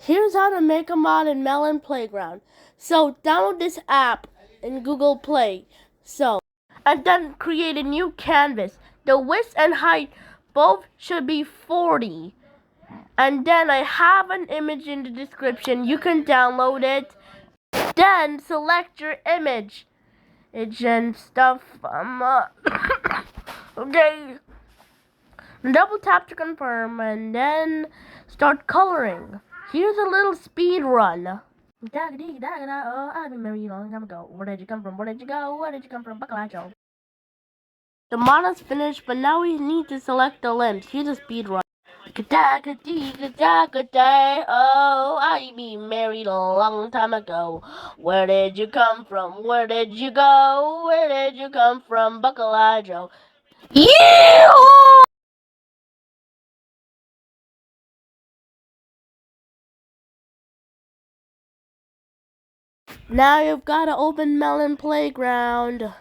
Here's how to make a mod in Melon Playground. So download this app in Google Play. And then create a new canvas. The width and height both should be 40. And then I have an image in the description. You can download it. Then select your image and stuff. Okay. Double tap to confirm and then start coloring. Here's a little speed run. Oh, I've been married a long time ago. Where did you come from? Where did you go? Where did you come from? Bacalacho. The mod is finished, but now we need to select the limbs. Here's a speed run. Oh, I've been married a long time ago. Where did you come from? Where did you go? Where did you come from? Bacalacho. Yeah! Now you've got to open Melon Playground.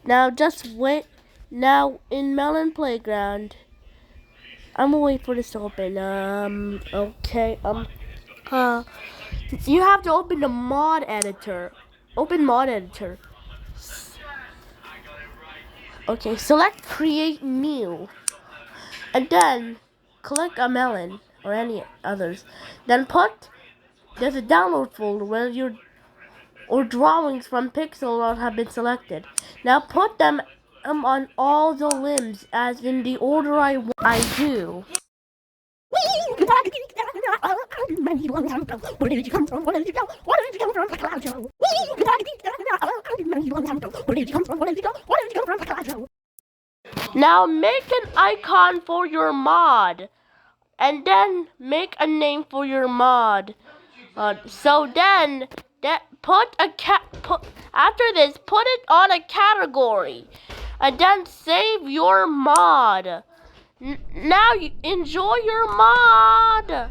Now just wait. Now in Melon Playground, I'm gonna wait for this to open. Okay. You have to open the mod editor. Open mod editor. Okay. Select create new, and then click a melon or any others. Then there's a download folder where your or drawings from pixel art have been selected. Now put them on all the limbs as in the order I do. Where did you come from? Where did you go? Where did you come from? Where did you come from? Where did you go? Where did you come from? Now make an icon for your mod, and then make a name for your mod. So then, after this, put it on a category, and then save your mod. Now you enjoy your mod.